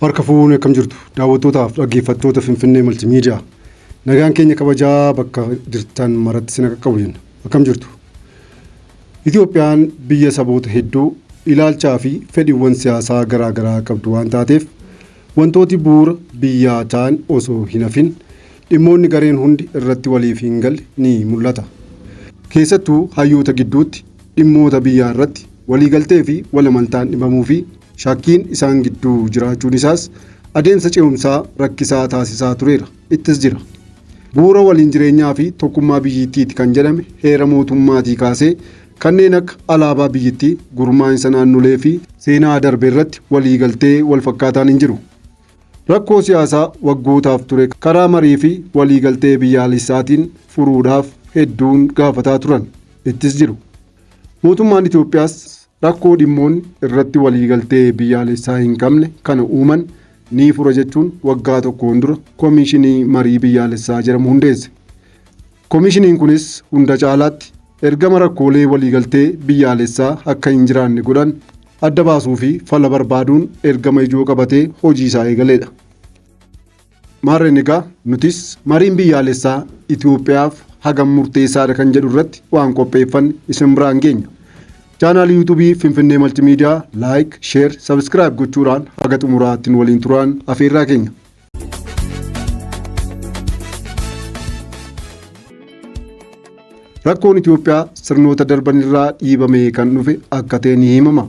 Harka fuunee akkam jirtu daawwattootaaf dhaggeeffattoota Finfinnee Maltiimiidiyaa. Nagaan keenya kabajaa bakka jirtan maratti sin qaqqabu jenna. Akkam jirtu. Itoophiyaan biyya saboota hedduu ilaalchaa fi fedhiiwwan siyaasaa garaa garaa qabdu waan taateef wantooti bu'uura biyyaa ta'an osoo hin hafin dhimmoonni gareen hundi irratti waliif hin galle ni mul'ata. Keessattuu hayyoota gidduutti dhimmoota biyyaa irratti waliigaltee fi walamaltaan dhimamuu fi shakkiin isaan gidduu jiraachuun isaas adeemsa ce'umsaa rakkisaa taasisaa tureera ittis jira. Bu'uura waliin jireenyaa fi tokkummaa biyyittiiti kan jedhame heera mootummaatii kaasee kanneen akka alaabaa biyyittii gurmaa'insa naannolee fi seenaa darbe irratti waliigaltee walfakkaataan hin jiru. Rakkoo siyaasaa waggootaaf ture karaa marii fi waliigaltee biyyaalessaatiin furuudhaaf hedduun gaafataa turan ittis jiru. Mootummaan Itoophiyaas rakkoo dhimmoonni irratti waliigaltee biyyaalessaa hin qabne kana uuman ni fura jechuun waggaa tokkoon dura koomishinii marii biyyaalessaa jedhamu hundeesse. Koomishiniin kunis hunda caalaatti ergama rakkoolee waliigaltee biyyaalessaa akka hin jiraanne godhan adda baasuu fi fala barbaaduun ergama ijoo qabatee hojii isaa eegaleedha. Maarreen egaa nutis mariin biyyaalessaa Itoophiyaaf hagam murteessaadha kan jedhu irratti waan qopheeffanne isin biraan geenya. Chaanaalii yuutuubii Finfinnee Maltiimiidiyaa laayik, sheer, sabskiraayib gochuudhaan haga xumuraattiin waliin turaan afeerraa keenya. Rakkoon Itoophiyaa sirnoota darban irraa dhiibamee kan dhufe akka ta'e ni himama.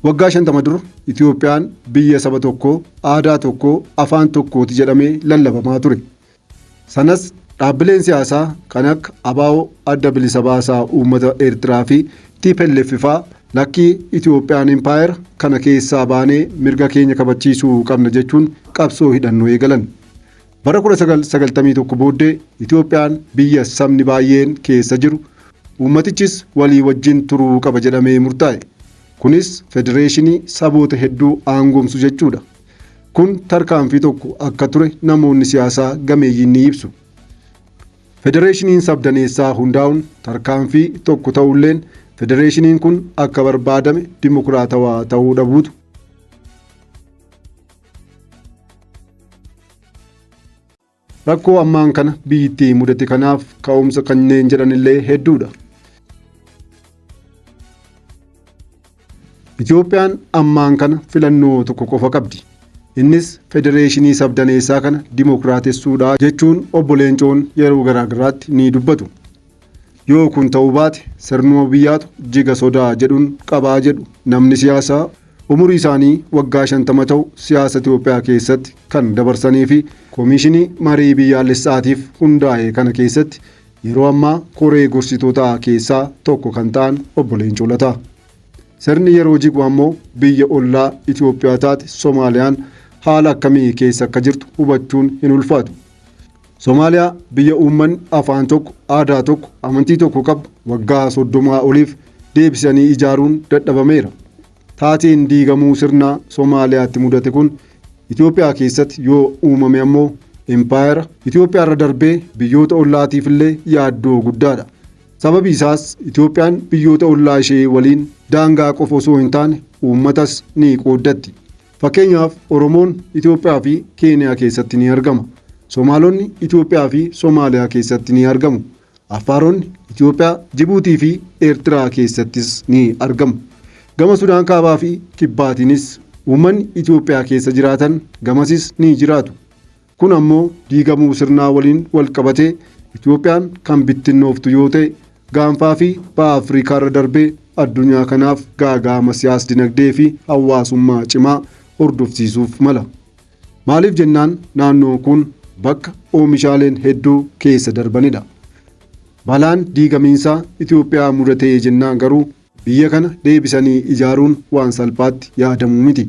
Waggaa 50 dura Itoophiyaan biyya saba tokkoo, aadaa tokkoo, afaan tokkooti jedhamee lallabamaa ture. Sanas dhaabbileen siyaasaa kan akka ABO adda bilisa baasaa uummata Eertiraa fi TPLF faa lakkii Itoophiyaan Empire kana keessaa baanee mirga keenya kabachiisuu qabna jechuun qabsoo hidhannoo eegalan. Bara 1991 booddee Itoophiyaan biyya sabni baay'een keessa jiru uummatichis walii wajjin turuu qaba jedhamee murtaa'e. Kunis federeeshinii saboota hedduu aangomsu jechuudha. Kun tarkaanfii tokko akka ture namoonni siyaasaa gameeyyiin ni ibsu. Federeeshiniin sabdaneessaa hundaa'uun tarkaanfii tokko ta'ulleen federeeshiniin kun akka barbaadame dimokiraatawaa ta'uu dhabuutu rakkoo ammaan kana biyyittii mudate kanaaf ka'umsa kanneen jedhanillee hedduudha. Itoophiyaan ammaan kana filannoo tokko qofa qabdi. Innis federeeshinii sabdaneessaa kana dimokiraatessuudha jechuun obbo Leencoon yeroo garaagaraatti ni dubbatu. Yoo kun ta'uu baate sirnuma biyyaatu jiga sodaa jedhuun qabaa jedhu namni siyaasaa umurii isaanii waggaa 50 ta'u siyaasa Itoophiyaa keessatti kan dabarsanii fi koomishinii marii biyyaalessaatiif hundaa'e kana keessatti yeroo ammaa koree gorsitootaa keessaa tokko kan ta'an obbo Leencoo Lataa. Sirni yeroo jigu ammoo biyya ollaa Itoophiyaa taate Soomaaliyaan haala akkamii keessa akka jirtu hubachuun hin ulfaatu. Soomaaliyaa biyya uummanni afaan tokko, aadaa tokko, amantii tokko qabu waggaa 30 oliif deebisanii ijaaruun dadhabameera. Taateen diigamuu sirnaa Soomaaliyaatti mudate kun Itoophiyaa keessatti yoo uumame ammoo Empire Itoophiyaa irra darbee biyyoota ollaatiif illee yaaddoo guddaadha. Sababi isaas Itoophiyaan biyyoota ollaa ishee waliin daangaa qofa osoo hin taane uummatas ni qooddatti. Fakkeenyaaf Oromoon Itoophiyaa fi Keeniyaa keessatti ni argama. Somaalonni Itoophiyaa fi Soomaaliyaa keessatti ni argamu. Afaaronni Itoophiyaa, Jibuutii fi Eertiraa keessattis ni argamu. Gama Sudaan kaabaa fi kibbaatiinis uummanni Itoophiyaa keessa jiraatan gamasis ni jiraatu. Kun ammoo diigamuu sirnaa waliin wal qabatee Itoophiyaan kan bittinnooftu yoo ta'e gaanfaa fi ba'a Afrikaa irra darbee addunyaa kanaaf gaaga'ama siyaas-dinagdee fi hawaasummaa cimaa hordofsiisuuf mala. Maaliif jennaan naannoon kun bakka oomishaaleen hedduu keessa darbanidha. Balaan diigamiinsaa Itoophiyaa mudatee jennaan garuu biyya kana deebisanii ijaaruun waan salphaatti yaadamu miti.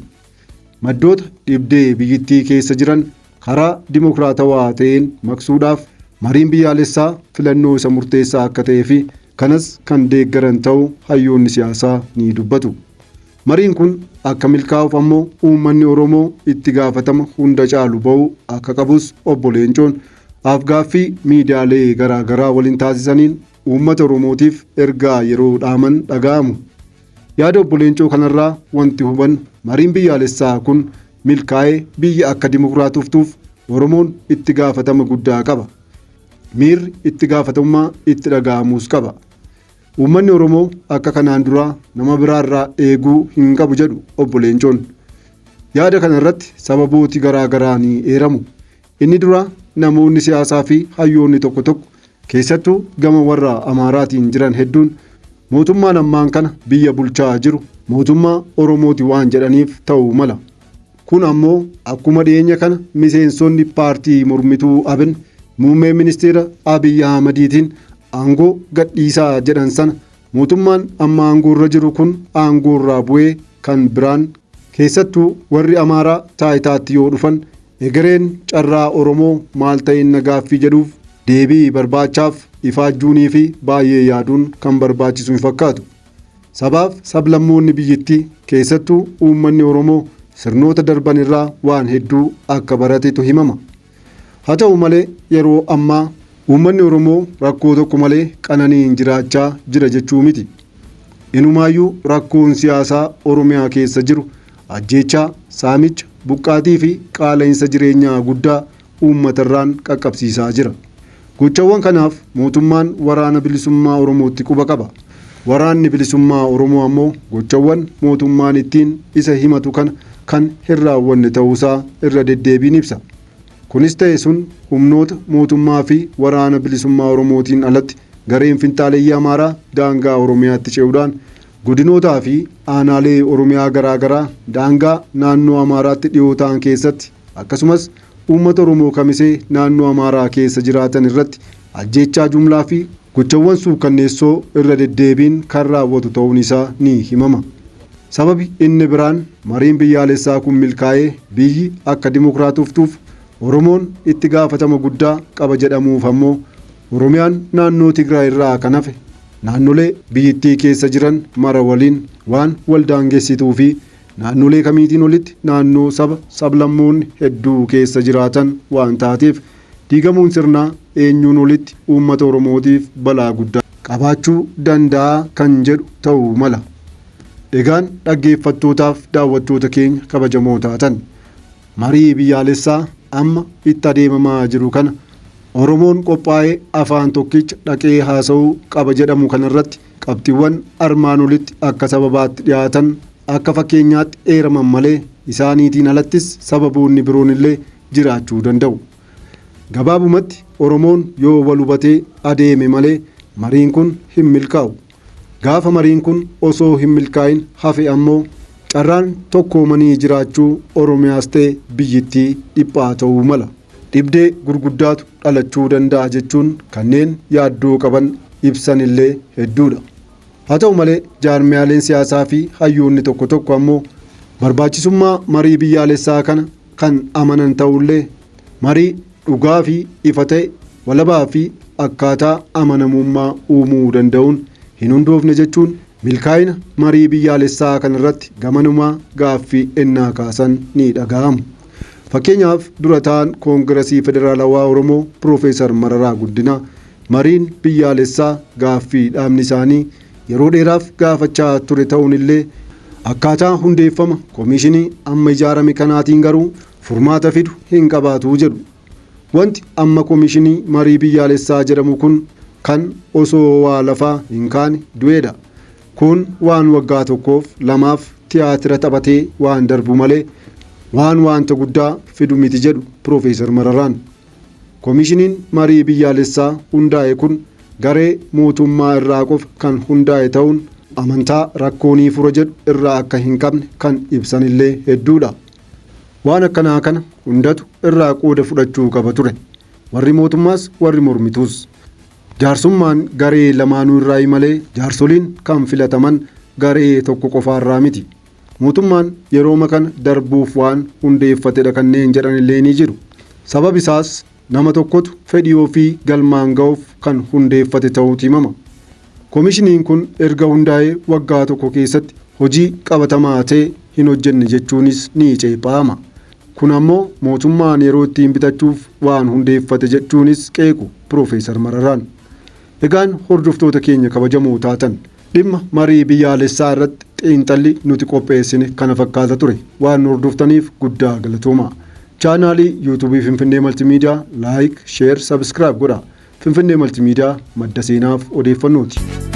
Maddoota dhibdee biyyittii keessa jiran karaa dimokiraatawaa ta'een maqsuudhaaf mariin biyyaalessaa filannoo isa murteessaa akka ta'ee fi kanas kan deeggaran ta'uu hayyoonni siyaasaa ni dubbatu. Mariin kun akka milkaa'uuf ammoo uummanni Oromoo itti gaafatama hunda caalu ba'uu akka qabus obbo Leencoon afgaaffii miidiyaalee garaa garaa waliin taasisaniin uummata Oromootiif ergaa yeroo dhaaman dhaga'amu. Yaada obbo Leencoo kanarraa wanti hubannu mariin biyyaalessaa kun milkaa'ee biyya akka dimokiraatoftuuf Oromoon itti gaafatama guddaa qaba. Miirri itti gaafatamummaa itti dhaga'amuus qaba. Uummanni Oromoo akka kanaan duraa nama biraarraa eeguu hin qabu jedhu obbo Leencoon. Yaada kana irratti sababooti garaa garaa ni eeramu. Inni dura namoonni siyaasaa fi hayyoonni tokko tokko keessattuu gama warra Amaaraatiin jiran hedduun mootummaan ammaan kana biyya bulchaa jiru mootummaa Oromooti waan jedhaniif ta'uu mala. Kun ammoo akkuma dhiyeenya kana miseensonni paartii mormituu ABN muummee ministeera Abiy Ahmediitiin aangoo gadhiisaa jedhan sana mootummaan amma aangoorra jiru kun aangoorraa bu'ee kan biraan keessattuu warri Amaaraa taayitaatti yoo dhufan egereen carraa Oromoo maal ta'in gaaffii jedhuuf deebii barbaachaaf ifaajjuunii fi baay'ee yaaduun kan barbaachisu hin fakkaatu. Sabaaf sablammoonni biyyattii keessattuu uummanni Oromoo sirnoota darban irraa waan hedduu akka baratetu himama. Haa ta'u malee yeroo ammaa uummanni Oromoo rakkoo tokko malee qananiin jiraachaa jira jechuu miti. Inumaayyuu rakkoon siyaasaa Oromiyaa keessa jiru ajjeechaa, saamicha, buqqaatii fi qaala'insa jireenyaa guddaa uummatarraan qaqqabsiisaa jira. Gochawwan kanaaf mootummaan waraana bilisummaa Oromootti quba qaba. Waraanni bilisummaa Oromoo ammoo gochawwan mootummaan ittiin isa himatu kana kan hin raawwanne ta'uusaa irra deddeebiin ibsa. Kunis ta'e sun humnoota mootummaa fi waraana bilisummaa Oromootiin alatti gareen finxaaleyyii Amaaraa daangaa Oromiyaatti ce'uudhaan godinootaa fi aanaalee Oromiyaa garaa garaa daangaa naannoo Amaaraatti dhiyoo ta'an keessatti akkasumas uummata Oromoo kamisee naannoo Amaaraa keessa jiraatan irratti ajjeechaa jumlaa fi gochawwan suukanneessoo irra deddeebiin kan raawwatu ta'uun isaa ni himama. Sababi inni biraan mariin biyyaalessaa kun milkaa'ee biyyi akka dimokiraatoftuuf Oromoon itti gaafatama guddaa qaba jedhamuuf ammoo Oromiyaan naannoo Tigraay irraa kan hafe naannolee biyyattii keessa jiran mara waliin waan wal daangessituu fi naannolee kamiitiin olitti naannoo sablammoonni hedduu keessa jiraatan waan taateef diigamuun sirnaa eenyuun olitti uummata Oromootiif balaa guddaa qabaachuu danda'a kan jedhu ta'uu mala. Egaan dhaggeeffattootaaf daawwattoota keenya kabajamoo taatan marii biyyaalessaa amma itti adeemamaa jiru kana Oromoon qophaa'ee afaan tokkicha dhaqee haasa'uu qaba jedhamu kanarratti qabxiiwwan armaan olitti akka sababaatti dhiyaatan akka fakkeenyaatti eeraman malee isaaniitiin alattis sababoonni biroon illee jiraachuu danda'u. Gabaabumatti Oromoon yoo wal hubatee adeeme malee mariin kun hin milkaa'u. Gaafa mariin kun osoo hin milkaa'in hafe ammoo carraan tokkoomanii jiraachuu Oromiyaas ta'e biyyittii dhiphaa ta'uu mala. Dhibdee gurguddaatu dhalachuu danda'a jechuun kanneen yaaddoo qaban ibsan illee hedduudha. Haa ta'u malee jaarmiyaaleen siyaasaa fi hayyoonni tokko tokko ammoo barbaachisummaa marii biyyaalessaa kana kan amanan ta'ullee marii dhugaa fi ifa ta'e walabaa fi akkaataa amanamummaa uumuu danda'uun hin hundoofne jechuun milkaa'ina marii biyyaalessaa kanarratti gamanumaa gaaffii ennaa kaasan ni dhaga'amu. Fakkeenyaaf dura ta'an Koongiresii Federaalawaa Oromoo Piroofeesar Mararaa Guddinaa mariin biyyaalessaa gaaffii dhaabni isaanii yeroo dheeraaf gaafachaa ture ta'uun illee akkaataa hundeeffama koomishinii amma ijaarame kanaatiin garuu furmaata fidu hin qabaatu jedhu. Wanti amma koomishinii marii biyyaalessaa jedhamu kun kan osoo waa lafaa hin kaane du'eedha. Kun waan waggaa tokkoof lamaaf tiyaatira taphatee waan darbu malee waan wanta guddaa fidu miti jedhu Piroofeesar Mararaan. Koomishiniin marii biyyaalessaa hundaa'e kun garee mootummaa irraa qofa kan hundaa'e ta'uun amantaa rakkoonii fura jedhu irraa akka hin qabne kan ibsan illee hedduudha. Waan akkanaa kana hundatu irraa qooda fudhachuu qaba ture. Warri mootummaas warri mormituus. Jaarsummaan garee lamaanuu irraa malee jaarsoliin kan filataman garee tokko qofaarraa miti. Mootummaan yeroo kana darbuuf waan hundeeffatedha kanneen jedhan illee ni jiru. Sabab isaas nama tokkotu fedhii ofii galmaan ga'uuf kan hundeeffate ta'uutu himama. Koomishiniin kun erga hundaa'ee waggaa tokko keessatti hojii qabatamaa ta'e hin hojjenne jechuunis ni ceephaama. Kun ammoo mootummaan yeroo ittiin bitachuuf waan hundeeffate jechuunis qeequ Piroofeesar Mararaan. Egaan hordoftoota keenya kabajamoo taatan Dhimma marii biyyaalessaa irratti xiinxalli nuti qopheessine kana fakkaata ture. Waan hordoftaniif guddaa galatoomaa. Chaanaalii yuutuubii Finfinnee Maltiimiidiyaa laayik, sheer, sabskiraayib godhaa. Finfinnee Maltiimiidiyaa madda seenaaf odeeffannooti.